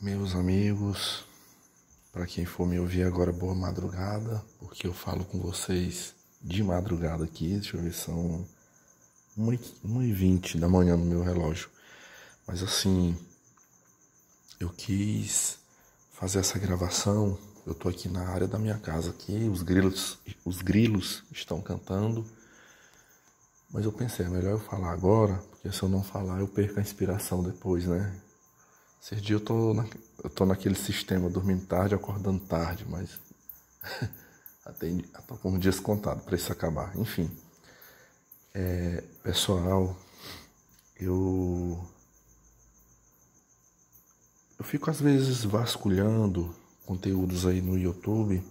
Meus amigos, para quem for me ouvir agora, boa madrugada, porque eu falo com vocês de madrugada aqui. Deixa eu ver, são 1h20 da manhã no meu relógio. Mas assim, eu quis fazer essa gravação. Eu tô aqui na área da minha casa aqui, os grilos estão cantando. Mas eu pensei, é melhor eu falar agora, porque se eu não falar eu perco a inspiração depois, né? Esses dias eu tô naquele sistema, dormindo tarde, acordando tarde, mas tô com um dias contados para isso acabar. Enfim, pessoal, eu fico às vezes vasculhando conteúdos aí no YouTube,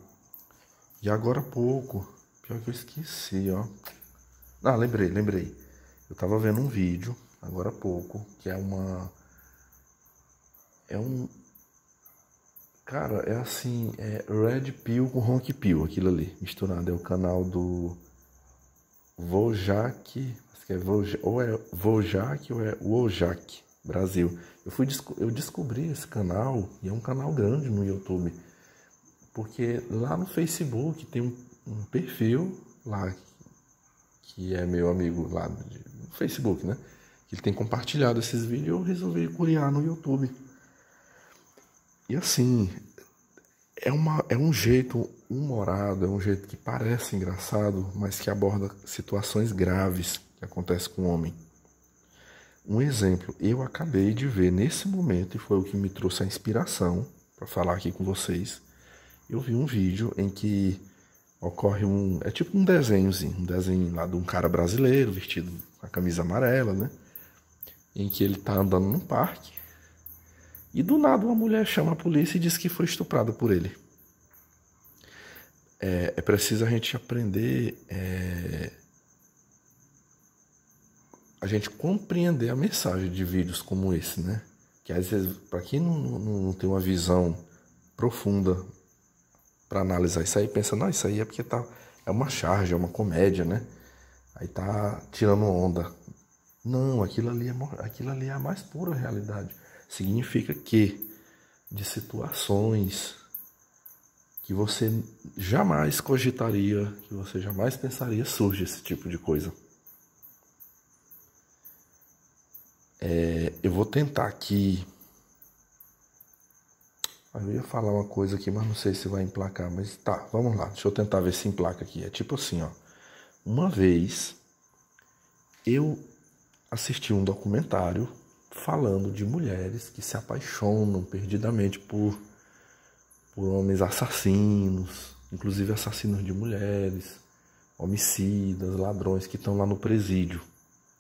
e agora há pouco, pior que eu esqueci, ó. Ah, lembrei. Eu tava vendo um vídeo, agora há pouco, que é um, cara, é assim, é Red Pill com Ronk Pill, aquilo ali, misturado. É o canal do Wojak, acho que é ou é Wojak ou é Wojak Brasil. Eu descobri esse canal, e é um canal grande no YouTube, porque lá no Facebook tem um perfil lá, que é meu amigo lá no Facebook, né? Que ele tem compartilhado esses vídeos, e eu resolvi curiar no YouTube. E assim, é um jeito humorado, é um jeito que parece engraçado, mas que aborda situações graves que acontecem com o homem. Um exemplo, eu acabei de ver nesse momento, e foi o que me trouxe a inspiração para falar aqui com vocês. Eu vi um vídeo em que ocorre é tipo um desenho lá de um cara brasileiro vestido com a camisa amarela, né? Em que ele tá andando num parque e do nada uma mulher chama a polícia e diz que foi estuprada por ele. É preciso a gente aprender, a gente compreender a mensagem de vídeos como esse, né? Que às vezes, para quem não tem uma visão profunda para analisar isso aí, pensa, não, isso aí é porque é uma charge, é uma comédia, né? Aí tá tirando onda. Não, aquilo ali é a mais pura realidade. Significa que de situações que você jamais cogitaria, que você jamais pensaria, surge esse tipo de coisa. Eu vou tentar aqui. Eu ia falar uma coisa aqui, mas não sei se vai emplacar. Mas tá, vamos lá. Deixa eu tentar ver se emplaca aqui. É tipo assim, ó. Uma vez eu assisti um documentário falando de mulheres que se apaixonam perdidamente por homens assassinos, inclusive assassinos de mulheres, homicidas, ladrões que estão lá no presídio,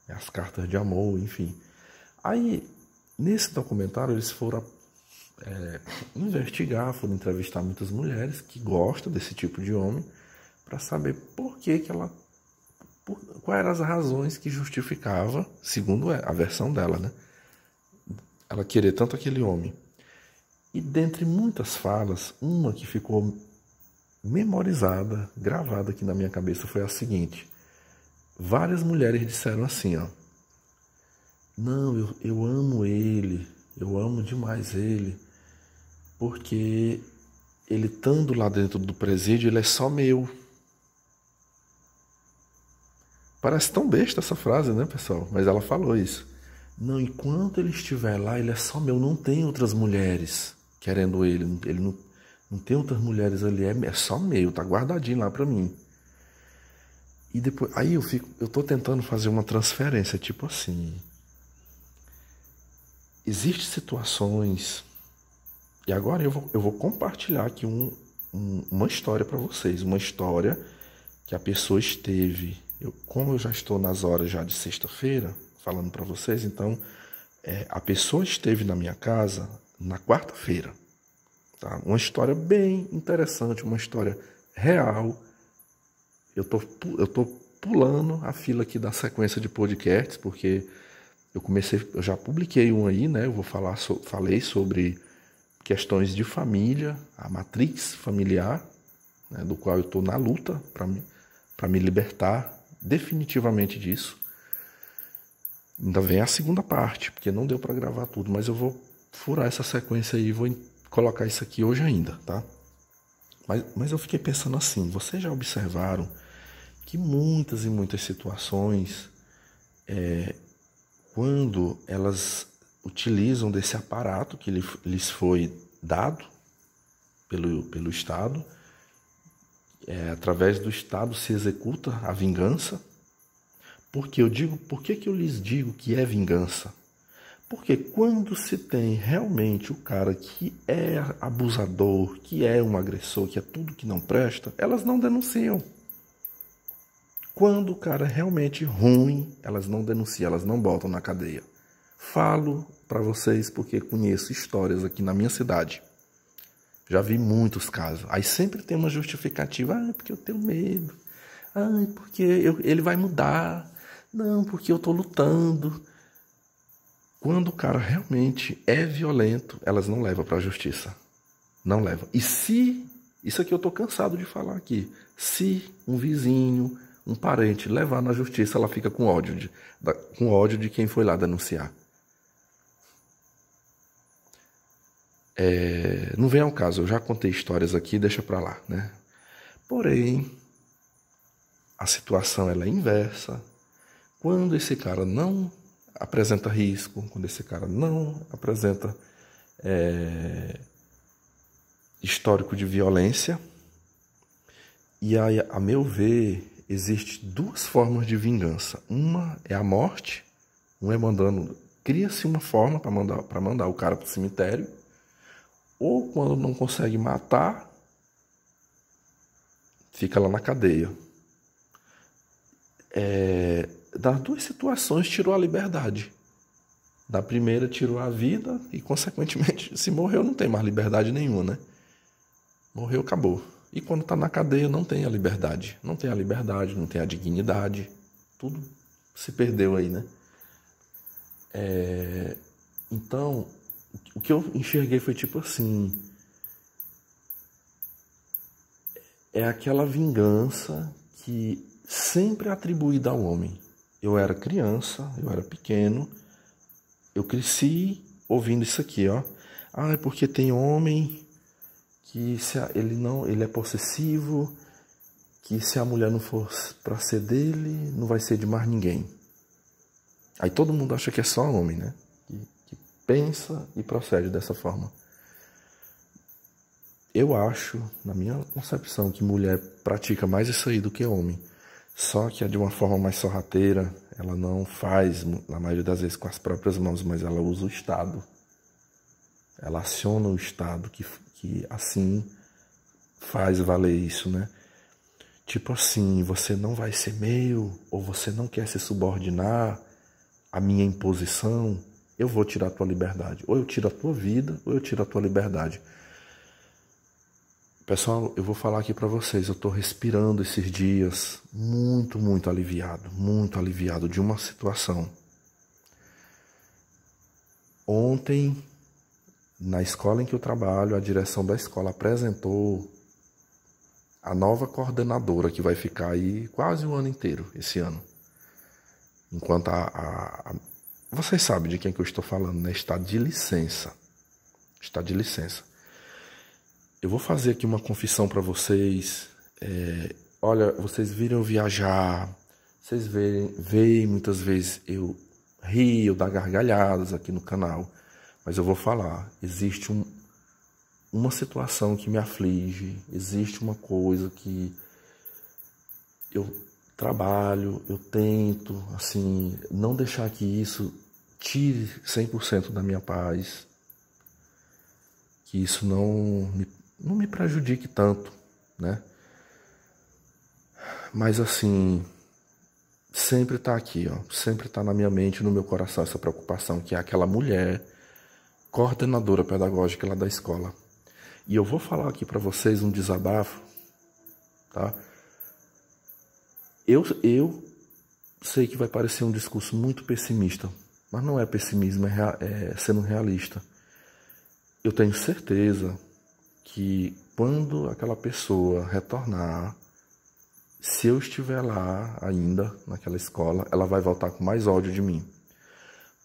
as cartas de amor, enfim. Aí, nesse documentário, eles foram investigar, foram entrevistar muitas mulheres que gostam desse tipo de homem, para saber por que quais eram as razões que justificava, segundo a versão dela, né? Ela querer tanto aquele homem. E dentre muitas falas, uma que ficou memorizada, gravada aqui na minha cabeça, foi a seguinte. Várias mulheres disseram assim, ó. Não, eu amo ele, eu amo demais ele, porque ele estando lá dentro do presídio, ele é só meu. Parece tão besta essa frase, né, pessoal? Mas ela falou isso. Não, enquanto ele estiver lá, ele é só meu, não tem outras mulheres querendo ele não tem outras mulheres ali, é só meu, tá guardadinho lá pra mim. E depois, aí eu tô tentando fazer uma transferência, tipo assim, existem situações, e agora eu vou compartilhar aqui uma história para vocês, uma história que a pessoa esteve, como eu já estou nas horas já de sexta-feira, falando para vocês, então a pessoa esteve na minha casa na quarta-feira, tá? Uma história bem interessante, uma história real. Eu tô pulando a fila aqui da sequência de podcasts, porque eu já publiquei um aí, né? Eu vou falei sobre questões de família, a matrix familiar, né? Do qual eu estou na luta para me libertar definitivamente disso. Ainda vem a segunda parte, porque não deu para gravar tudo, mas eu vou furar essa sequência aí e vou colocar isso aqui hoje ainda, tá? Mas eu fiquei pensando assim, vocês já observaram que muitas e muitas situações, quando elas utilizam desse aparato que lhes foi dado pelo Estado, através do Estado se executa a vingança. Por que eu lhes digo que é vingança? Porque quando se tem realmente o cara que é abusador, que é um agressor, que é tudo que não presta, elas não denunciam. Quando o cara é realmente ruim, elas não denunciam, elas não botam na cadeia. Falo para vocês porque conheço histórias aqui na minha cidade. Já vi muitos casos. Aí sempre tem uma justificativa. Porque eu tenho medo. Porque ele vai mudar. Não, porque eu estou lutando. Quando o cara realmente é violento, elas não levam para a justiça. Não levam. E se, isso aqui eu estou cansado de falar aqui, se um vizinho, um parente levar na justiça, ela fica com ódio de quem foi lá denunciar. Não vem ao caso, eu já contei histórias aqui, deixa pra lá, né? Porém, a situação ela é inversa. Quando esse cara não apresenta risco, quando esse cara não apresenta histórico de violência, e aí, a meu ver, existem duas formas de vingança. Uma é a morte, cria-se uma forma para mandar o cara para o cemitério, ou quando não consegue matar, fica lá na cadeia. Das duas situações tirou a liberdade. Da primeira tirou a vida e, consequentemente, se morreu não tem mais liberdade nenhuma, né? Morreu, acabou. E quando está na cadeia não tem a liberdade. Não tem a liberdade, não tem a dignidade. Tudo se perdeu aí, né? Então, o que eu enxerguei foi tipo assim, é aquela vingança que sempre é atribuída ao homem. Eu era criança, eu era pequeno, eu cresci ouvindo isso aqui, ó. É porque tem homem que ele é possessivo, que se a mulher não for para ser dele, não vai ser de mais ninguém. Aí todo mundo acha que é só homem, né? Que pensa e procede dessa forma. Eu acho, na minha concepção, que mulher pratica mais isso aí do que homem. Só que é de uma forma mais sorrateira, ela não faz, na maioria das vezes, com as próprias mãos, mas ela usa o Estado. Ela aciona o Estado, que assim faz valer isso, né? Tipo assim, você não vai ser meu, ou você não quer se subordinar à minha imposição, eu vou tirar a tua liberdade. Ou eu tiro a tua vida, ou eu tiro a tua liberdade. Pessoal, eu vou falar aqui para vocês, eu estou respirando esses dias muito aliviado de uma situação. Ontem, na escola em que eu trabalho, a direção da escola apresentou a nova coordenadora que vai ficar aí quase o ano inteiro, esse ano. Enquanto vocês sabem de quem que eu estou falando, né? Está de licença. Está de licença. Eu vou fazer aqui uma confissão para vocês. Olha, vocês viram eu viajar, vocês veem muitas vezes eu rio, dar gargalhadas aqui no canal. Mas eu vou falar, existe uma situação que me aflige, existe uma coisa que eu trabalho, eu tento, assim, não deixar que isso tire 100% da minha paz, que isso não me prejudique tanto, né? Mas assim, sempre tá aqui, ó, sempre tá na minha mente, no meu coração essa preocupação, que é aquela mulher coordenadora pedagógica lá da escola. E eu vou falar aqui para vocês um desabafo, tá? Eu sei que vai parecer um discurso muito pessimista, mas não é pessimismo, é sendo realista. Eu tenho certeza que quando aquela pessoa retornar, se eu estiver lá ainda, naquela escola, ela vai voltar com mais ódio de mim.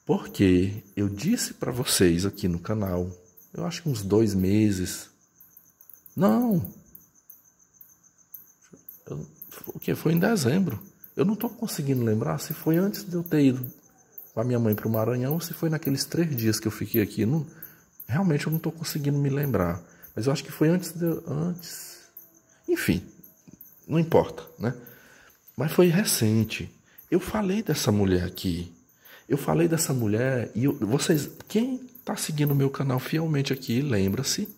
Porque eu disse para vocês aqui no canal, eu acho que uns 2 meses. Não. O que? Foi em dezembro. Eu não estou conseguindo lembrar se foi antes de eu ter ido com a minha mãe para o Maranhão ou se foi naqueles 3 dias que eu fiquei aqui. Não, realmente eu não estou conseguindo me lembrar. Mas eu acho que foi antes. Enfim, não importa, né? Mas foi recente. Eu falei dessa mulher aqui. Eu falei dessa mulher e vocês, quem está seguindo o meu canal fielmente aqui, lembra-se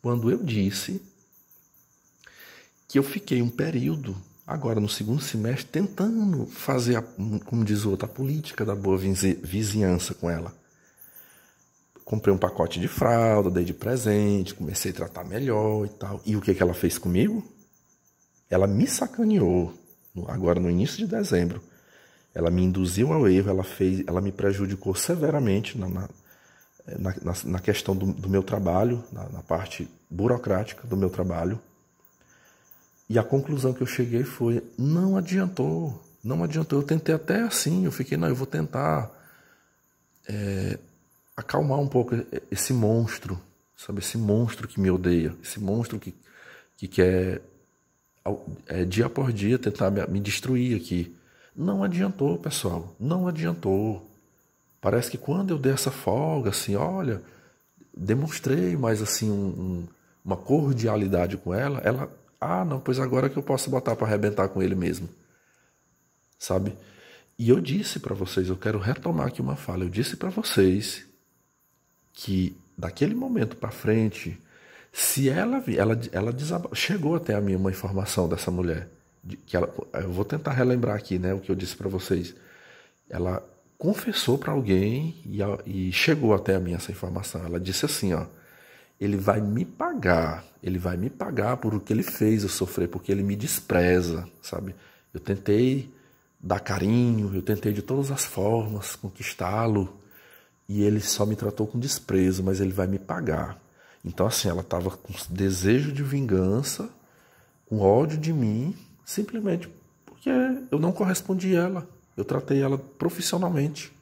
quando eu disse que eu fiquei um período, agora no 2º semestre, tentando fazer, como diz o outro, a política da boa vizinhança com ela. Comprei um pacote de fralda, dei de presente, comecei a tratar melhor e tal. E o que ela fez comigo? Ela me sacaneou, agora no início de dezembro. Ela me induziu ao erro, ela me prejudicou severamente na questão do meu trabalho, na parte burocrática do meu trabalho. E a conclusão que eu cheguei foi, não adiantou. Eu tentei até assim, eu fiquei, não, eu vou tentar acalmar um pouco esse monstro, sabe? Esse monstro que me odeia, esse monstro que quer, dia por dia, tentar me destruir aqui. Não adiantou, pessoal, não adiantou. Parece que quando eu dei essa folga, assim, olha, demonstrei mais assim uma cordialidade com ela, não, pois agora que eu posso botar para arrebentar com ele mesmo, sabe? E eu disse para vocês, eu quero retomar aqui uma fala, eu disse para vocês que daquele momento para frente, se ela chegou até a mim uma informação dessa mulher, eu vou tentar relembrar aqui, né, o que eu disse para vocês. Ela confessou para alguém e chegou até a mim essa informação. Ela disse assim, ó, ele vai me pagar por o que ele fez eu sofrer, porque ele me despreza, sabe? Eu tentei dar carinho, eu tentei de todas as formas conquistá-lo e ele só me tratou com desprezo, mas ele vai me pagar. Então assim, ela estava com desejo de vingança, com ódio de mim, simplesmente porque eu não correspondi a ela. Eu tratei ela profissionalmente.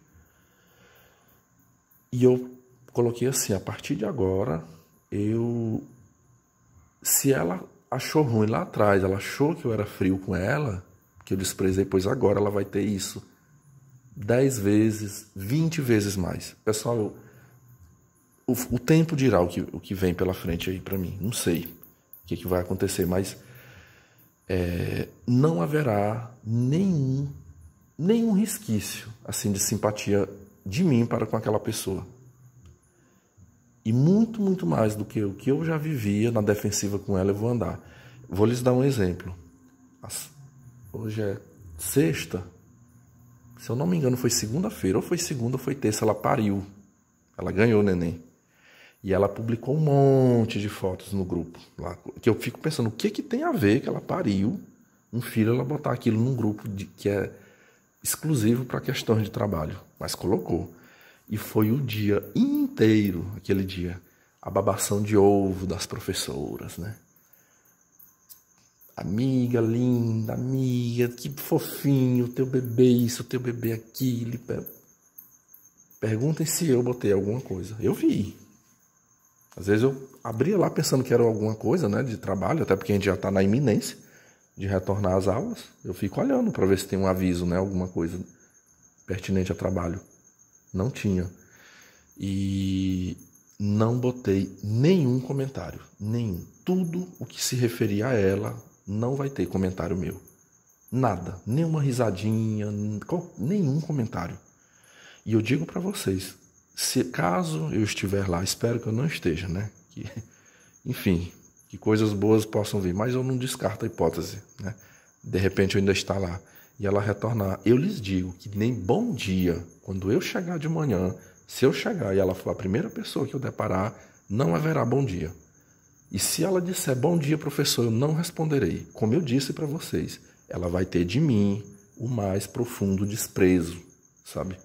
E eu coloquei assim, a partir de agora, se ela achou ruim lá atrás, ela achou que eu era frio com ela, que eu desprezei, pois agora ela vai ter isso 10 vezes, 20 vezes mais. Pessoal, o tempo dirá o que vem pela frente aí para mim. Não sei o que vai acontecer, mas não haverá nenhum resquício assim de simpatia de mim para com aquela pessoa. E muito, muito mais do que o que eu já vivia na defensiva com ela, eu vou andar. Vou lhes dar um exemplo. Hoje é sexta. Se eu não me engano, foi segunda-feira. Ou foi segunda ou foi terça. Ela pariu. Ela ganhou o neném. E ela publicou um monte de fotos no grupo. Lá, que eu fico pensando, o que tem a ver que ela pariu um filho, ela botar aquilo num grupo que é exclusivo para questões de trabalho. Mas colocou. E foi o dia inteiro, aquele dia, a babação de ovo das professoras, né? Amiga linda, amiga, que fofinho, teu bebê isso, teu bebê aquilo. Perguntem se eu botei alguma coisa. Eu vi. Às vezes eu abria lá pensando que era alguma coisa, né, de trabalho, até porque a gente já está na iminência de retornar às aulas. Eu fico olhando para ver se tem um aviso, né, alguma coisa pertinente a trabalho. Não tinha. E não botei nenhum comentário. Nenhum. Tudo o que se referia a ela não vai ter comentário meu. Nada. Nenhuma risadinha, nenhum comentário. E eu digo para vocês, caso eu estiver lá, espero que eu não esteja, né? Enfim, que coisas boas possam vir. Mas eu não descarto a hipótese, né? De repente eu ainda estar lá e ela retornar. Eu lhes digo que nem bom dia, quando eu chegar de manhã, se eu chegar e ela for a primeira pessoa que eu deparar, não haverá bom dia. E se ela disser bom dia, professor, eu não responderei. Como eu disse para vocês, ela vai ter de mim o mais profundo desprezo, sabe?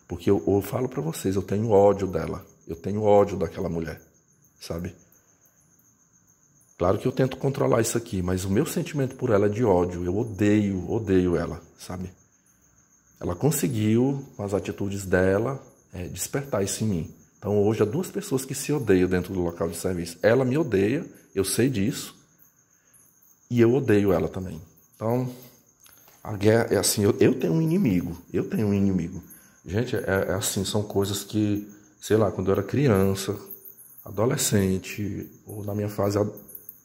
Porque eu falo para vocês, eu tenho ódio dela. Eu tenho ódio daquela mulher, sabe? Claro que eu tento controlar isso aqui, mas o meu sentimento por ela é de ódio. Eu odeio ela, sabe? Ela conseguiu, com as atitudes dela, despertar isso em mim. Então hoje há duas pessoas que se odeiam dentro do local de serviço. Ela me odeia, eu sei disso, e eu odeio ela também. Então, a guerra é assim, eu tenho um inimigo, Gente, assim, são coisas que, sei lá, quando eu era criança, adolescente, ou na minha fase,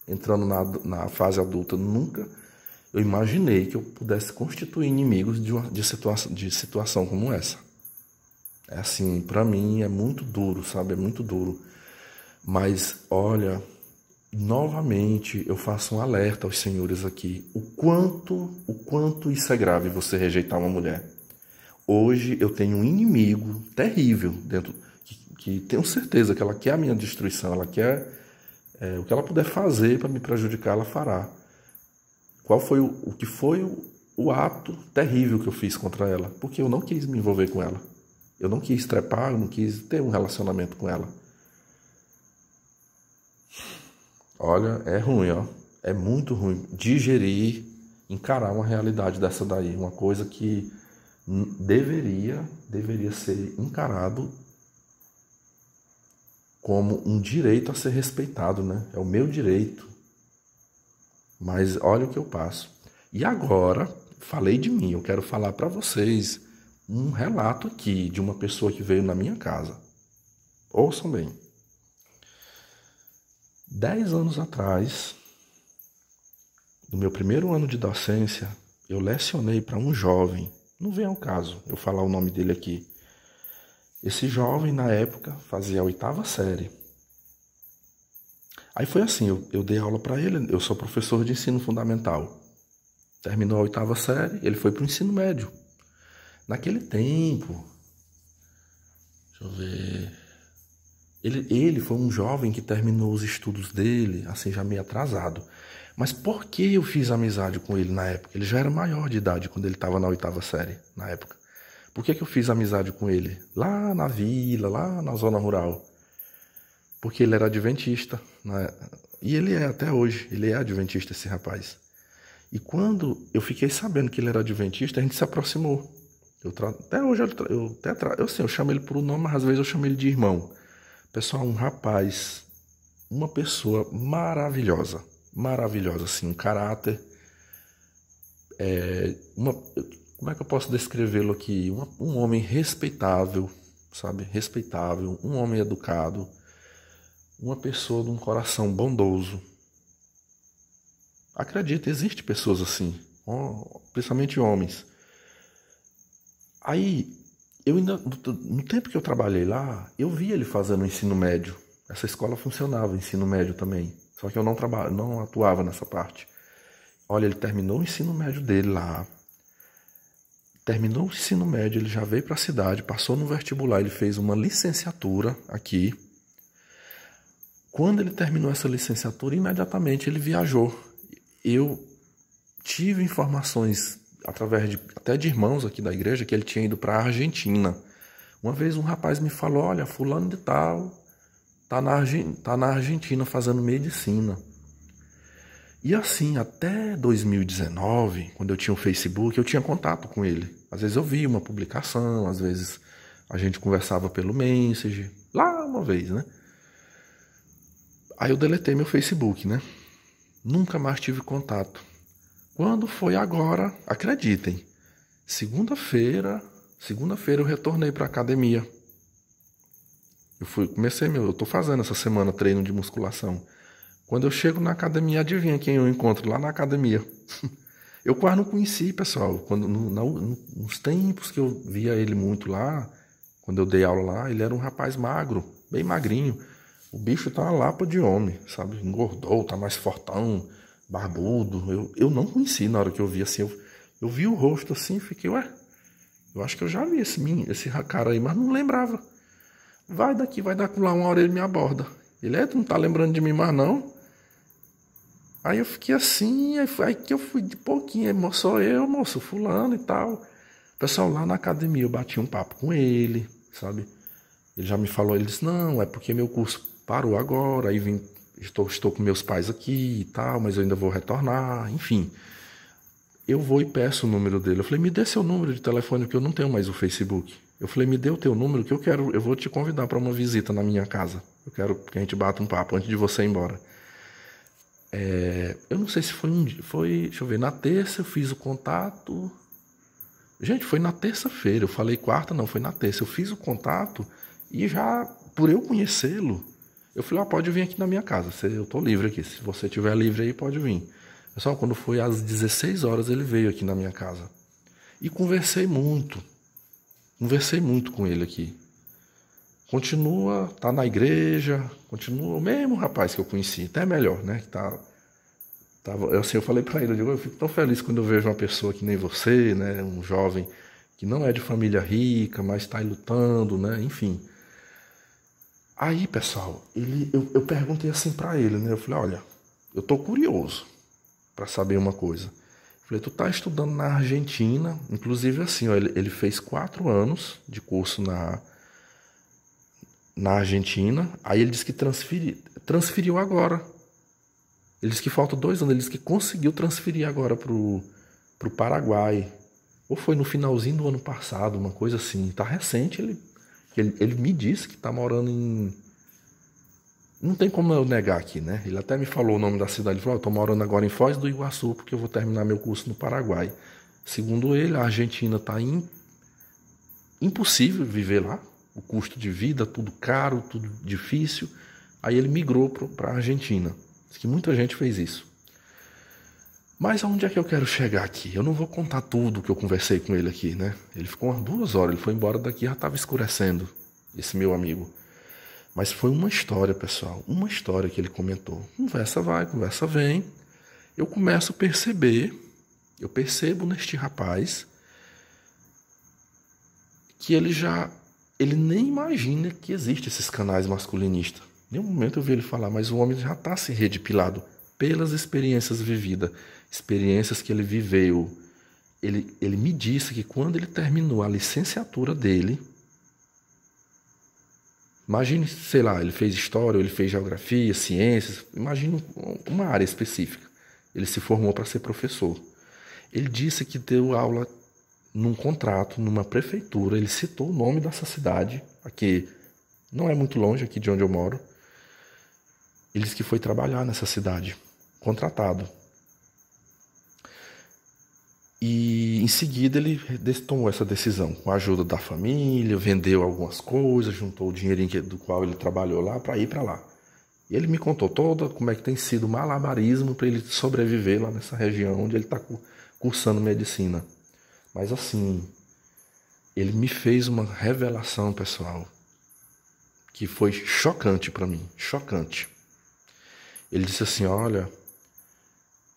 entrando na fase adulta, nunca eu imaginei que eu pudesse constituir inimigos de situação como essa. É assim, pra mim é muito duro, sabe? É muito duro. Mas, olha, novamente eu faço um alerta aos senhores aqui. O quanto isso é grave, você rejeitar uma mulher. Hoje eu tenho um inimigo terrível dentro, que tenho certeza que ela quer a minha destruição, ela quer o que ela puder fazer para me prejudicar, ela fará. Qual foi o que foi o ato terrível que eu fiz contra ela? Porque eu não quis me envolver com ela. Eu não quis trepar, eu não quis ter um relacionamento com ela. Olha, é ruim, ó. É muito ruim digerir, encarar uma realidade dessa daí. Uma coisa que deveria ser encarado como um direito a ser respeitado, né? É o meu direito. Mas olha o que eu passo. E agora, falei de mim, eu quero falar para vocês um relato aqui de uma pessoa que veio na minha casa. Ouçam bem. 10 anos atrás, no meu primeiro ano de docência, eu lecionei para um jovem. Não vem ao caso eu falar o nome dele aqui. Esse jovem, na época, fazia a 8ª série. Aí foi assim, eu dei aula para ele, eu sou professor de ensino fundamental. Terminou a 8ª série, ele foi para o ensino médio. Naquele tempo, deixa eu ver, ele foi um jovem que terminou os estudos dele, assim, já meio atrasado. Mas por que eu fiz amizade com ele na época? Ele já era maior de idade quando ele estava na 8ª série, na época. Por que eu fiz amizade com ele? Lá na vila, lá na zona rural. Porque ele era adventista, né? E ele é até hoje, ele é adventista, esse rapaz. E quando eu fiquei sabendo que ele era adventista, a gente se aproximou. Até hoje eu chamo ele por um nome, mas às vezes eu chamo ele de irmão. Pessoal, um rapaz, uma pessoa maravilhosa, assim, um caráter, como é que eu posso descrevê-lo aqui? Um homem respeitável, sabe? Respeitável, um homem educado, uma pessoa de um coração bondoso. Acredita, existe pessoas assim, principalmente homens. Aí, no tempo que eu trabalhei lá, eu vi ele fazendo o ensino médio. Essa escola funcionava, ensino médio também. Só que eu não atuava nessa parte. Olha, ele terminou o ensino médio dele lá. Terminou o ensino médio, ele já veio para a cidade, passou no vestibular, ele fez uma licenciatura aqui. Quando ele terminou essa licenciatura, imediatamente ele viajou. Eu tive informações através até de irmãos aqui da igreja que ele tinha ido para a Argentina. Uma vez um rapaz me falou, olha, fulano de tal tá na Argentina fazendo medicina. E assim, até 2019, quando eu tinha o Facebook, eu tinha contato com ele. Às vezes eu via uma publicação, às vezes a gente conversava pelo Messenger, lá uma vez, né? Aí eu deletei meu Facebook, né? Nunca mais tive contato. Quando foi agora, acreditem, segunda-feira eu retornei para a academia. Eu tô fazendo essa semana treino de musculação. Quando eu chego na academia, adivinha quem eu encontro lá na academia? Eu quase não conheci, pessoal. Nos tempos que eu via ele muito lá, quando eu dei aula lá, ele era um rapaz magro, bem magrinho. O bicho tá uma lapa de homem, sabe? Engordou, tá mais fortão, barbudo. Eu não conheci na hora que eu vi assim. Eu vi o rosto assim e fiquei, ué, eu acho que eu já vi esse cara aí, mas não lembrava. Vai daqui, vai dar lá, uma hora ele me aborda. Ele, tu não tá lembrando de mim mais não? Aí eu fiquei assim, aí que eu fui de pouquinho, sou eu, moço, fulano e tal. O pessoal lá na academia, eu bati um papo com ele, sabe? Ele já me falou, ele disse, não, é porque meu curso parou agora, aí estou com meus pais aqui e tal, mas eu ainda vou retornar, enfim. Eu vou e peço o número dele. Eu falei, me dê seu número de telefone, porque eu não tenho mais o Facebook. Eu falei, me dê o teu número que eu vou te convidar para uma visita na minha casa. Eu quero que a gente bata um papo antes de você ir embora. Eu não sei se foi um dia, deixa eu ver, na terça eu fiz o contato. Gente, foi na terça-feira, eu falei quarta, não, foi na terça. Eu fiz o contato e já, por eu conhecê-lo, eu falei, pode vir aqui na minha casa, eu tô livre aqui, se você estiver livre aí, pode vir. Pessoal, quando foi às 16 horas, ele veio aqui na minha casa. E conversei muito com ele aqui. Continua, tá na igreja, continua o mesmo rapaz que eu conheci, até melhor, né? Eu falei pra ele, eu fico tão feliz quando eu vejo uma pessoa que nem você, né? Um jovem que não é de família rica, mas está aí lutando, né? Enfim. Aí, pessoal, eu perguntei assim pra ele, né? Eu falei, olha, eu tô curioso para saber uma coisa. Eu falei, tu tá estudando na Argentina, inclusive assim, ó, ele fez 4 anos de curso na Argentina, aí ele disse que transferiu agora. Ele disse que falta 2 anos, ele disse que conseguiu transferir agora pro Paraguai. Ou foi no finalzinho do ano passado, uma coisa assim. Tá recente, ele me disse que tá morando em... Não tem como eu negar aqui, né? Ele até me falou o nome da cidade. Ele falou, eu tô morando agora em Foz do Iguaçu, porque eu vou terminar meu curso no Paraguai. Segundo ele, a Argentina tá impossível viver lá. O custo de vida, tudo caro, tudo difícil. Aí ele migrou para a Argentina. Diz que muita gente fez isso. Mas aonde é que eu quero chegar aqui? Eu não vou contar tudo que eu conversei com ele aqui, né? Ele ficou umas 2 horas, ele foi embora daqui, já estava escurecendo, esse meu amigo. Mas foi uma história, pessoal, uma história que ele comentou. Conversa vai, conversa vem. Eu começo a perceber, eu percebo neste rapaz que ele nem imagina que existe esses canais masculinistas. Em nenhum momento eu vi ele falar, mas o homem já está se redipilado pelas experiências vividas, experiências que ele viveu. Ele me disse que quando ele terminou a licenciatura dele, imagine, sei lá, ele fez história, ele fez geografia, ciências, imagine uma área específica. Ele se formou para ser professor. Ele disse que deu aula num contrato, numa prefeitura, ele citou o nome dessa cidade, aqui não é muito longe aqui de onde eu moro. Ele disse que foi trabalhar nessa cidade, contratado. E em seguida ele tomou essa decisão, com a ajuda da família, vendeu algumas coisas, juntou o dinheirinho do qual ele trabalhou lá para ir para lá. E ele me contou toda como é que tem sido o malabarismo para ele sobreviver lá nessa região onde ele está cursando medicina. Mas assim, ele me fez uma revelação, pessoal, que foi chocante para mim, chocante. Ele disse assim, olha,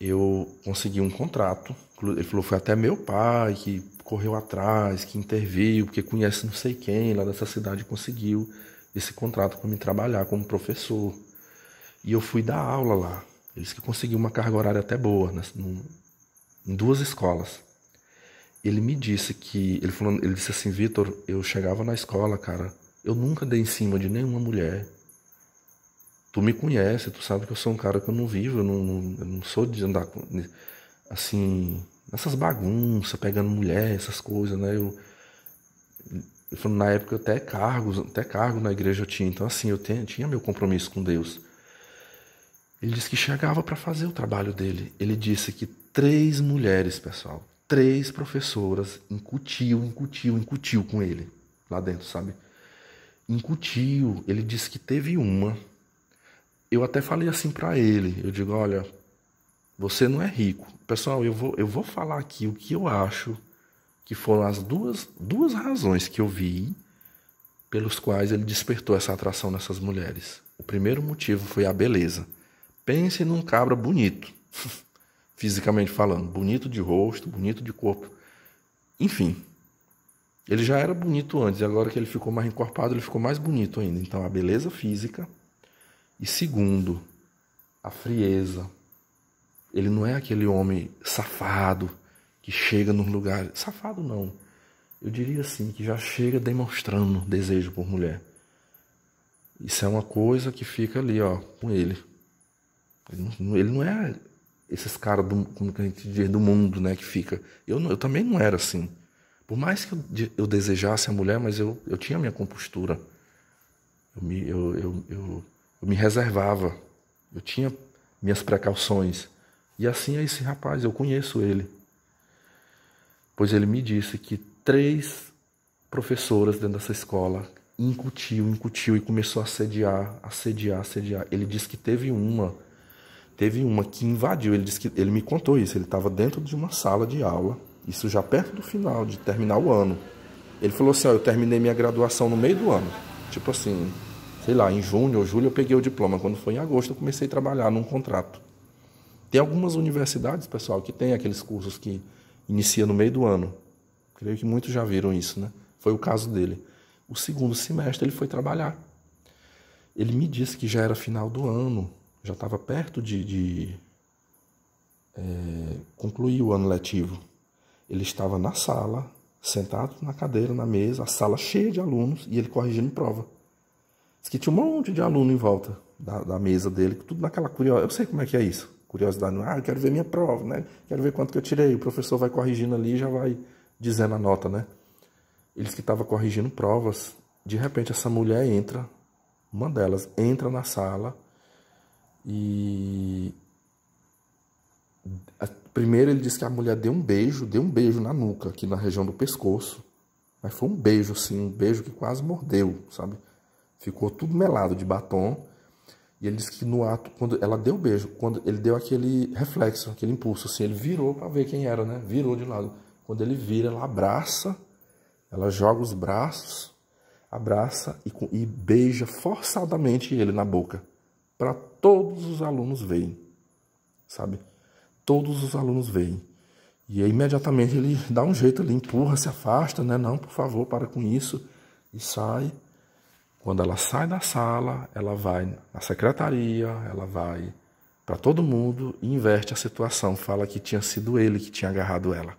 eu consegui um contrato. Ele falou, foi até meu pai que correu atrás, que interveio, porque conhece não sei quem lá dessa cidade, conseguiu esse contrato para me trabalhar como professor. E eu fui dar aula lá. Ele disse que conseguiu uma carga horária até boa, em 2 escolas. Ele me disse que, ele disse assim, Vitor, eu chegava na escola, cara, eu nunca dei em cima de nenhuma mulher. Tu me conhece, tu sabe que eu sou um cara que eu não vivo, eu não sou de andar assim, nessas bagunças, pegando mulher, essas coisas, né? Eu falei, na época até cargo na igreja eu tinha, então assim, eu tinha meu compromisso com Deus. Ele disse que chegava para fazer o trabalho dele. Ele disse que 3 mulheres, pessoal, 3 professoras incutiu com ele lá dentro, sabe? Incutiu. Ele disse que teve uma. Eu até falei assim para ele, eu digo, olha, você não é rico. Pessoal, eu vou falar aqui o que eu acho que foram as duas razões que eu vi pelos quais ele despertou essa atração nessas mulheres. O primeiro motivo foi a beleza. Pense num cabra bonito, fisicamente falando, bonito de rosto, bonito de corpo. Enfim, ele já era bonito antes, e agora que ele ficou mais encorpado, ele ficou mais bonito ainda. Então, a beleza física. E segundo, a frieza. Ele não é aquele homem safado que chega num lugar... Safado não. Eu diria assim, que já chega demonstrando desejo por mulher. Isso é uma coisa que fica ali, ó, com ele. Ele não é esses caras, como que a gente diz, do mundo, né, que fica... Eu também não era assim. Por mais que eu desejasse a mulher, mas eu tinha minha compostura. Eu me reservava. Eu tinha minhas precauções. E assim é esse rapaz, eu conheço ele. Pois ele me disse que 3 professoras dentro dessa escola incutiu e começou a assediar. Ele disse que teve uma que invadiu. Ele me contou isso. Ele estava dentro de uma sala de aula, isso já perto do final, de terminar o ano. Ele falou assim, ó, eu terminei minha graduação no meio do ano. Tipo assim, sei lá, em junho ou julho eu peguei o diploma. Quando foi em agosto eu comecei a trabalhar num contrato. Tem algumas universidades, pessoal, que tem aqueles cursos que inicia no meio do ano. Creio que muitos já viram isso, né? Foi o caso dele. O segundo semestre ele foi trabalhar. Ele me disse que já era final do ano, já estava perto de concluir o ano letivo. Ele estava na sala, sentado na cadeira, na mesa, a sala cheia de alunos, e ele corrigindo prova. Diz que tinha um monte de aluno em volta da mesa dele, tudo naquela curiosidade. Eu sei como é que é isso. Curiosidade, eu quero ver minha prova, né? Quero ver quanto que eu tirei. O professor vai corrigindo ali e já vai dizendo a nota, né? Eles que estavam corrigindo provas, de repente essa mulher entra, uma delas entra na sala e primeiro ele disse que a mulher deu um beijo na nuca, aqui na região do pescoço. Mas foi um beijo assim, um beijo que quase mordeu, sabe? Ficou tudo melado de batom. E ele disse que no ato, quando ela deu o beijo, quando ele deu aquele reflexo, aquele impulso, assim, ele virou para ver quem era, né? Virou de lado. Quando ele vira, ela abraça, ela joga os braços, abraça e beija forçadamente ele na boca. Para todos os alunos verem, sabe? Todos os alunos veem. E aí, imediatamente ele dá um jeito ali, empurra, se afasta, né? Não, por favor, para com isso. E sai. Quando ela sai da sala, ela vai na secretaria, ela vai para todo mundo e inverte a situação. Fala que tinha sido ele que tinha agarrado ela.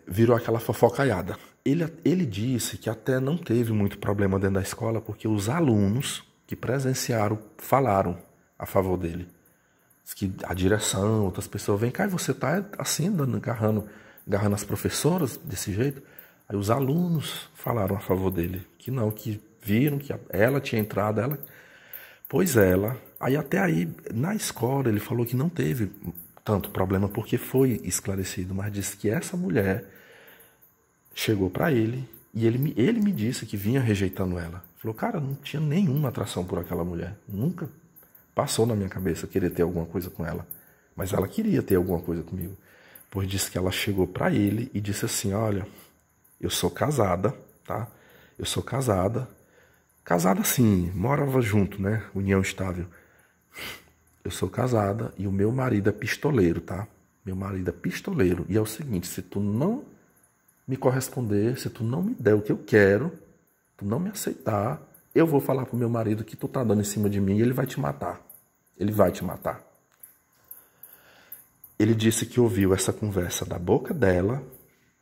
Virou aquela fofocaiada. Ele disse que até não teve muito problema dentro da escola porque os alunos que presenciaram falaram a favor dele. Diz que a direção, outras pessoas, vem cá, e você tá assim, agarrando as professoras desse jeito? Aí os alunos falaram a favor dele, que não, que viram que ela tinha entrado, aí até aí, na escola, ele falou que não teve tanto problema, porque foi esclarecido, mas disse que essa mulher chegou para ele, e ele me disse que vinha rejeitando ela. Falou, cara, não tinha nenhuma atração por aquela mulher, nunca passou na minha cabeça querer ter alguma coisa com ela, mas ela queria ter alguma coisa comigo, pois disse que ela chegou para ele e disse assim, olha, eu sou casada, tá? Eu sou casada assim, morava junto, né? União estável. Eu sou casada e o meu marido é pistoleiro, tá? Meu marido é pistoleiro. E é o seguinte, se tu não me corresponder, se tu não me der o que eu quero, tu não me aceitar, eu vou falar pro meu marido que tu tá dando em cima de mim e ele vai te matar. Ele vai te matar. Ele disse que ouviu essa conversa da boca dela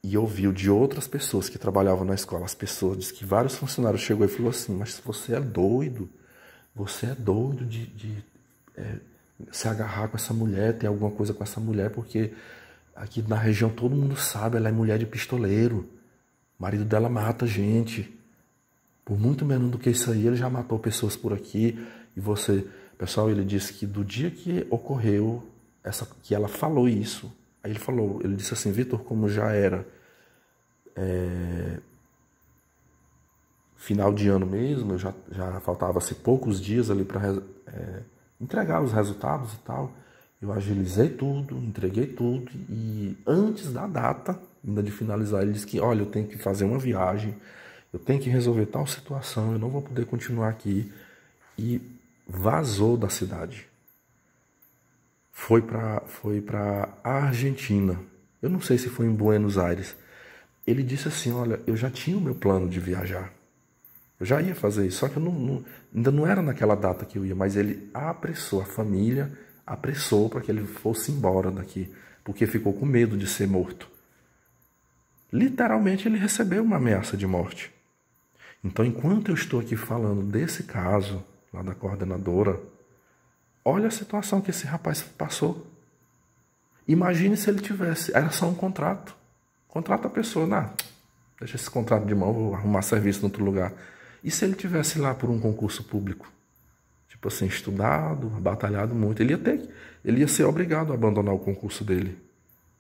e ouviu de outras pessoas que trabalhavam na escola. As pessoas, diz que vários funcionários chegou e falou assim, mas você é doido de se agarrar com essa mulher, ter alguma coisa com essa mulher, porque aqui na região todo mundo sabe, ela é mulher de pistoleiro, o marido dela mata gente, por muito menos do que isso aí, ele já matou pessoas por aqui, e você, pessoal, ele disse que do dia que ocorreu, que ela falou isso, aí ele disse assim, Vitor, como já era final de ano mesmo, já faltava-se poucos dias ali para entregar os resultados e tal, eu agilizei tudo, entreguei tudo, e antes da data, ainda de finalizar, ele disse que, olha, eu tenho que fazer uma viagem, eu tenho que resolver tal situação, eu não vou poder continuar aqui, e vazou da cidade. Foi para a Argentina. Eu não sei se foi em Buenos Aires. Ele disse assim, olha, eu já tinha o meu plano de viajar. Eu já ia fazer isso, só que ainda não era naquela data que eu ia, mas ele apressou, a família apressou para que ele fosse embora daqui, porque ficou com medo de ser morto. Literalmente ele recebeu uma ameaça de morte. Então, enquanto eu estou aqui falando desse caso, lá da coordenadora, olha a situação que esse rapaz passou. Imagine se ele tivesse, era só um contrato. Contrata a pessoa, não, deixa esse contrato de mão, vou arrumar serviço em outro lugar. E se ele tivesse lá por um concurso público? Tipo assim, estudado, batalhado muito, ele ia ser obrigado a abandonar o concurso dele.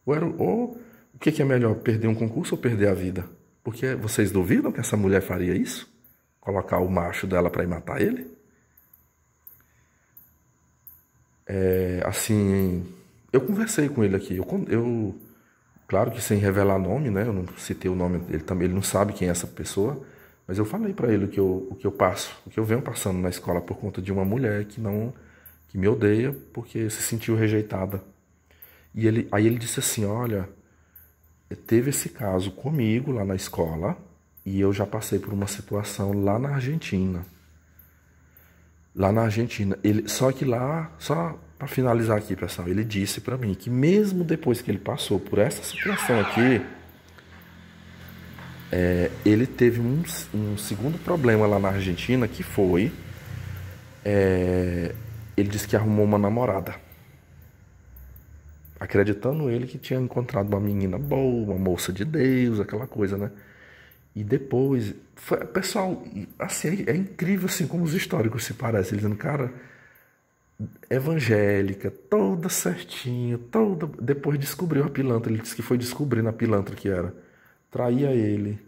Ou o que é melhor, perder um concurso ou perder a vida? Porque vocês duvidam que essa mulher faria isso? Colocar o macho dela para ir matar ele? Assim, eu conversei com ele aqui. Claro que sem revelar nome, né? Eu não citei o nome dele também, ele não sabe quem é essa pessoa. Mas eu falei para ele o que eu passo, o que eu venho passando na escola por conta de uma mulher que me odeia porque se sentiu rejeitada. Aí ele disse assim, olha, teve esse caso comigo lá na escola e eu já passei por uma situação lá na Argentina. Só que lá, só para finalizar aqui, pessoal, ele disse para mim que mesmo depois que ele passou por essa situação aqui, ele teve um segundo problema lá na Argentina, que foi, ele disse que arrumou uma namorada, acreditando ele que tinha encontrado uma menina boa, uma moça de Deus, aquela coisa, né? E depois, pessoal, assim, é incrível assim como os históricos se parecem, ele dizendo, cara, evangélica, toda certinha, depois descobriu a pilantra, ele disse que foi descobrindo a pilantra que era, traía ele,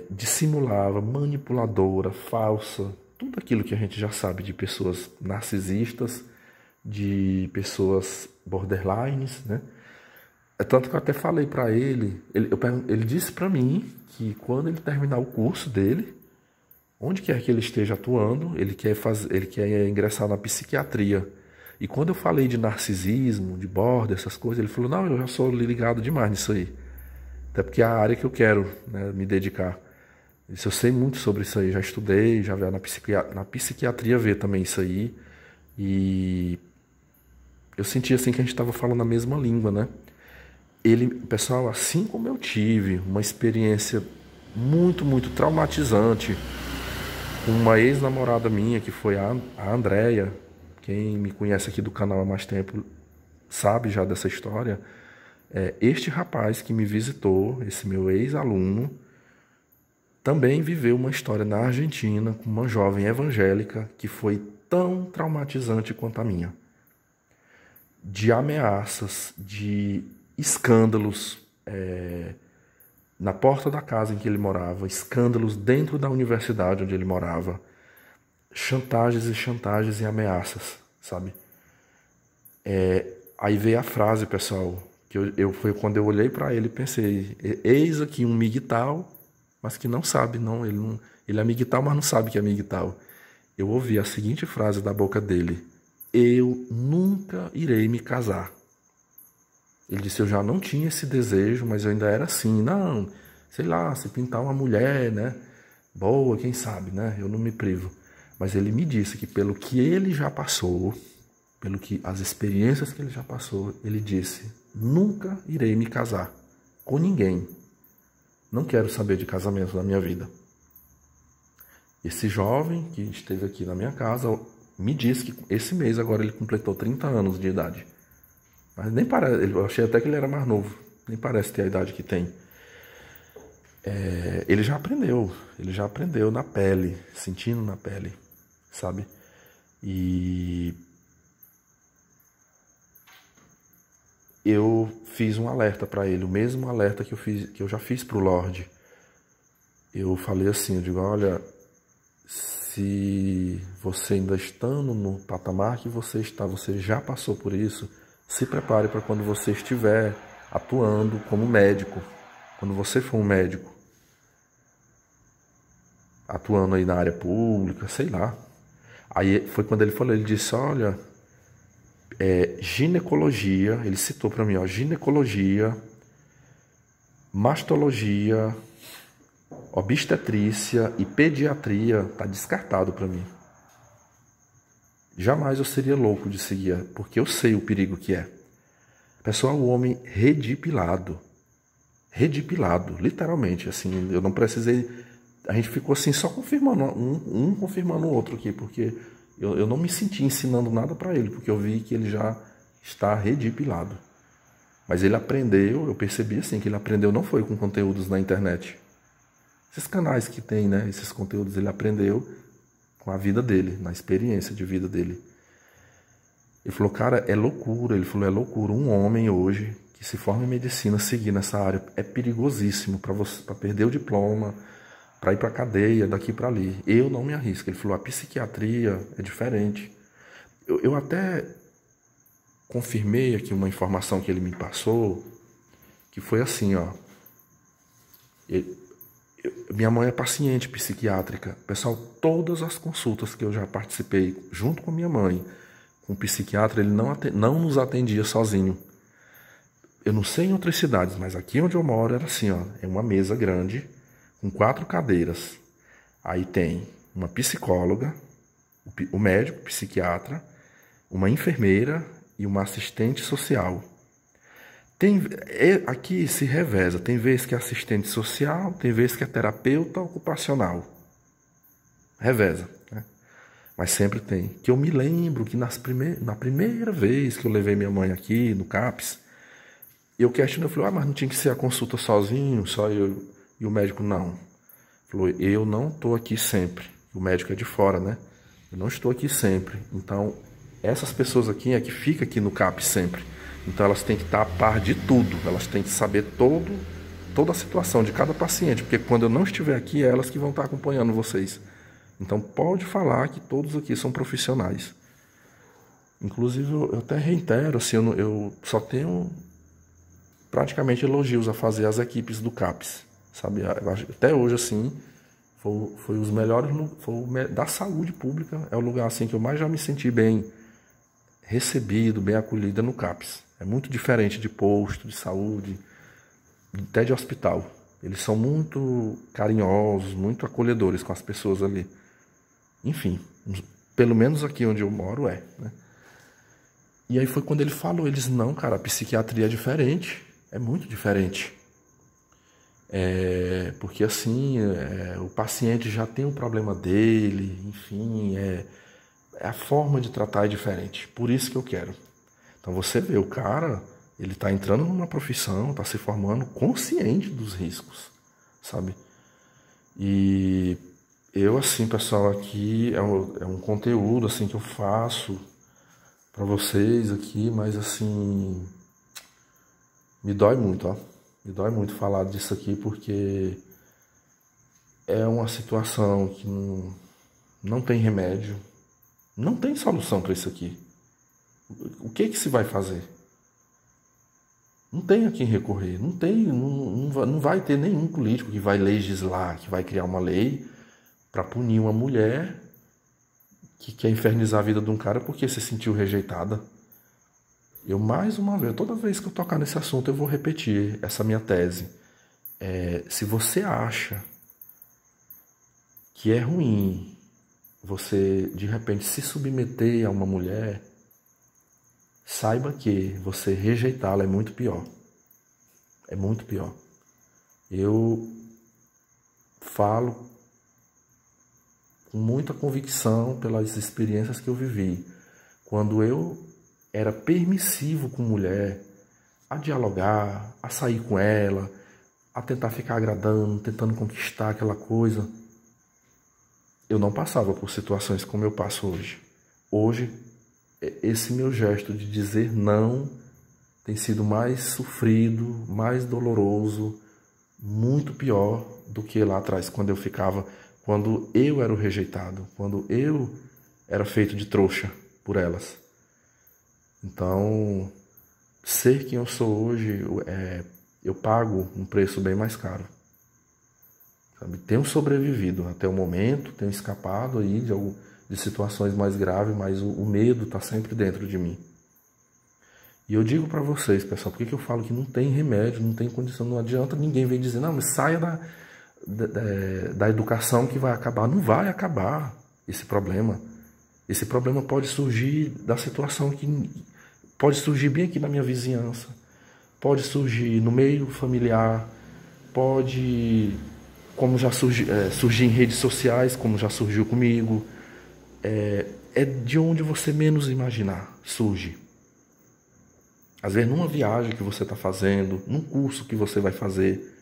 dissimulava, manipuladora, falsa, tudo aquilo que a gente já sabe de pessoas narcisistas, de pessoas borderlines, né? É tanto que eu até falei para ele disse para mim que quando ele terminar o curso dele, onde quer que ele esteja atuando, ele quer ingressar na psiquiatria. E quando eu falei de narcisismo, de border, essas coisas, ele falou, não, eu já sou ligado demais nisso aí. Até porque é a área que eu quero, né, me dedicar. Eu sei muito sobre isso aí, já estudei, já vi na psiquiatria ver também isso aí. E eu senti assim que a gente estava falando a mesma língua, né? Pessoal, assim como eu tive uma experiência muito, muito traumatizante com uma ex-namorada minha, que foi a Andréia, quem me conhece aqui do canal há mais tempo sabe já dessa história, este rapaz que me visitou, esse meu ex-aluno, também viveu uma história na Argentina com uma jovem evangélica que foi tão traumatizante quanto a minha. De ameaças, de escândalos na porta da casa em que ele morava, escândalos dentro da universidade onde ele morava, chantagens e ameaças, sabe? Aí veio a frase, pessoal, que foi quando eu olhei para ele e pensei, eis aqui um migtal, mas que não sabe, ele é migtal, mas não sabe que é migtal. Eu ouvi a seguinte frase da boca dele, eu nunca irei me casar. Ele disse, eu já não tinha esse desejo, mas eu ainda era assim, não, sei lá, se pintar uma mulher, né, boa, quem sabe, né, eu não me privo. Mas ele me disse que pelo que ele já passou, as experiências que ele já passou, ele disse, nunca irei me casar com ninguém. Não quero saber de casamento na minha vida. Esse jovem que esteve aqui na minha casa me disse que esse mês agora ele completou 30 anos de idade. Mas nem parece, eu achei até que ele era mais novo, nem parece ter a idade que tem. Ele já aprendeu na pele, sentindo na pele, sabe? E eu fiz um alerta para ele, o mesmo alerta que eu já fiz para o Lorde. Eu falei assim, eu digo, olha, se você ainda estando no patamar que você já passou por isso, se prepare para quando você estiver atuando como médico, quando você for um médico, atuando aí na área pública, sei lá. Aí foi quando ele falou, ele disse, olha, ginecologia, ele citou para mim, ó, ginecologia, mastologia, obstetrícia e pediatria tá descartado para mim. Jamais eu seria louco de seguir, porque eu sei o perigo que é. Pessoal, o homem redipilado, literalmente, assim, eu não precisei, a gente ficou assim só confirmando, um confirmando o outro aqui, porque eu não me senti ensinando nada para ele, porque eu vi que ele já está redipilado. Mas ele aprendeu, eu percebi assim, que ele aprendeu não foi com conteúdos na internet. Esses canais que tem, né, esses conteúdos, ele aprendeu com a vida dele, na experiência de vida dele. Ele falou, cara, é loucura. Ele falou, é loucura. Um homem hoje que se forma em medicina seguir nessa área é perigosíssimo para você, para perder o diploma, para ir para a cadeia, daqui para ali. Eu não me arrisco. Ele falou, a psiquiatria é diferente. Eu até confirmei aqui uma informação que ele me passou, que foi assim, ó. Minha mãe é paciente psiquiátrica. Pessoal, todas as consultas que eu já participei, junto com minha mãe, com o psiquiatra, ele não nos atendia sozinho. Eu não sei em outras cidades, mas aqui onde eu moro era assim, ó. É uma mesa grande, com 4 cadeiras. Aí tem uma psicóloga, o médico, o psiquiatra, uma enfermeira e uma assistente social. Aqui se reveza, tem vezes que é assistente social, tem vezes que é terapeuta ocupacional. Reveza, né? Mas sempre tem. Que eu me lembro que na primeira vez que eu levei minha mãe aqui no CAPS, eu questionei, eu falei, mas não tinha que ser a consulta sozinho, só eu e o médico não. Falou, eu não estou aqui sempre. O médico é de fora, né? Eu não estou aqui sempre. Então, essas pessoas aqui é que ficam aqui no CAPS sempre. Então elas têm que estar a par de tudo, elas têm que saber toda a situação de cada paciente, porque quando eu não estiver aqui, é elas que vão estar acompanhando vocês. Então pode falar que todos aqui são profissionais. Inclusive eu até reitero, assim, eu só tenho praticamente elogios a fazer às equipes do CAPS, sabe? Até hoje, assim, foi os melhores, da saúde pública, é o lugar assim que eu mais já me senti bem recebido, bem acolhido no CAPS. É muito diferente de posto de saúde, até de hospital. Eles são muito carinhosos, muito acolhedores com as pessoas ali. Enfim, pelo menos aqui onde eu moro é, né? E aí foi quando ele falou, eles, não, cara, a psiquiatria é diferente, é muito diferente. Porque assim, o paciente já tem o problema dele, enfim, a forma de tratar é diferente. Por isso que eu quero. Então você vê, o cara, ele está entrando numa profissão, está se formando consciente dos riscos, sabe? E eu, assim, pessoal, aqui é um conteúdo assim que eu faço para vocês aqui, mas assim, me dói muito, ó. Me dói muito falar disso aqui, porque é uma situação que não tem remédio, não tem solução para isso aqui. O que se vai fazer? Não tem a quem recorrer, não vai ter nenhum político que vai legislar, que vai criar uma lei para punir uma mulher que quer infernizar a vida de um cara porque se sentiu rejeitada. Eu, mais uma vez, toda vez que eu tocar nesse assunto, eu vou repetir essa minha tese. Se você acha que é ruim você, de repente, se submeter a uma mulher, saiba que você rejeitá-la é muito pior. É muito pior. Eu falo com muita convicção pelas experiências que eu vivi. Quando eu era permissivo com mulher, a dialogar, a sair com ela, a tentar ficar agradando, tentando conquistar aquela coisa, eu não passava por situações como eu passo hoje. Hoje, esse meu gesto de dizer não tem sido mais sofrido, mais doloroso, muito pior do que lá atrás, quando eu era o rejeitado, quando eu era feito de trouxa por elas. Então, ser quem eu sou hoje, eu pago um preço bem mais caro. Sabe? Tenho sobrevivido até o momento, tenho escapado aí de situações mais graves, mas o medo está sempre dentro de mim. E eu digo para vocês, pessoal, por que eu falo que não tem remédio, não tem condição, não adianta ninguém vir dizer, não, mas saia da educação que vai acabar. Não vai acabar esse problema. Esse problema pode surgir da situação que pode surgir bem aqui na minha vizinhança, pode surgir no meio familiar, pode, como já surgir em redes sociais, como já surgiu comigo. É de onde você menos imaginar, surge. Às vezes numa viagem que você está fazendo, num curso que você vai fazer.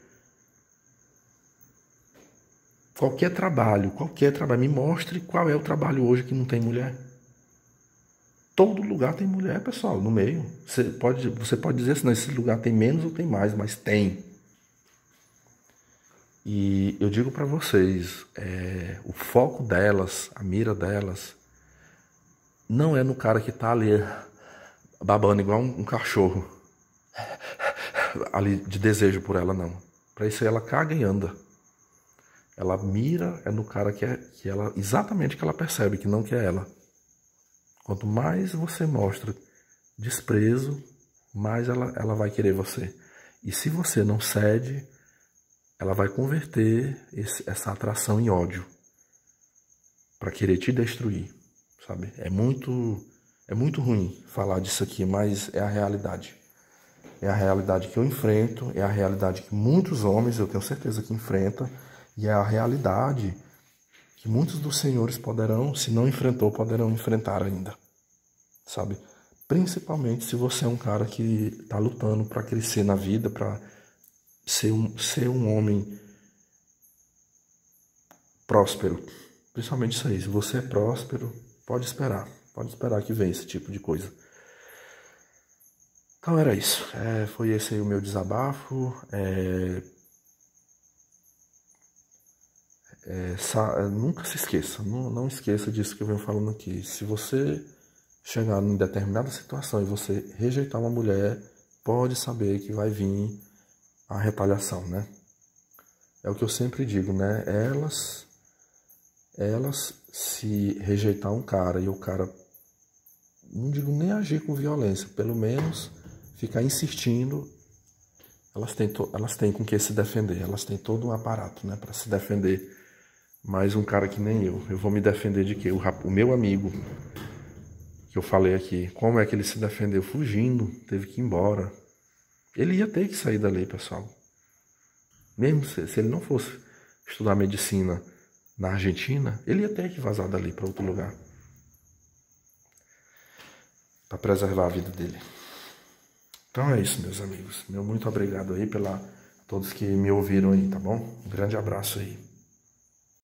Qualquer trabalho, me mostre qual é o trabalho hoje que não tem mulher. Todo lugar tem mulher, pessoal, no meio. Você pode dizer se nesse lugar tem menos ou tem mais, mas tem. E eu digo para vocês, o foco delas, a mira delas, não é no cara que tá ali babando igual um cachorro, ali de desejo por ela, não. Para isso aí ela caga e anda. Ela mira no cara que ela, exatamente que ela percebe que não quer ela. Quanto mais você mostra desprezo, mais ela vai querer você. E se você não cede, ela vai converter essa atração em ódio para querer te destruir, sabe? É muito ruim falar disso aqui, mas é a realidade. É a realidade que eu enfrento, é a realidade que muitos homens, eu tenho certeza que enfrentam, e é a realidade que muitos dos senhores poderão, se não enfrentou, poderão enfrentar ainda, sabe? Principalmente se você é um cara que está lutando para crescer na vida, para ser um homem próspero. Principalmente isso aí, se você é próspero, pode esperar que venha esse tipo de coisa. Então era isso, foi esse aí o meu desabafo. Nunca se esqueça, não esqueça disso que eu venho falando aqui. Se você chegar em determinada situação e você rejeitar uma mulher, pode saber que vai vir a retaliação, né? É o que eu sempre digo, né? Elas se rejeitar um cara e o cara, não digo nem agir com violência, pelo menos ficar insistindo, elas têm com que se defender, elas têm todo um aparato, né, para se defender. Mas um cara que nem eu vou me defender de quê? O meu amigo, que eu falei aqui, como é que ele se defendeu? Fugindo, teve que ir embora. Ele ia ter que sair dali, pessoal. Mesmo se ele não fosse estudar medicina na Argentina, ele ia ter que vazar dali para outro lugar, para preservar a vida dele. Então é isso, meus amigos. Meu muito obrigado aí todos que me ouviram aí, tá bom? Um grande abraço aí.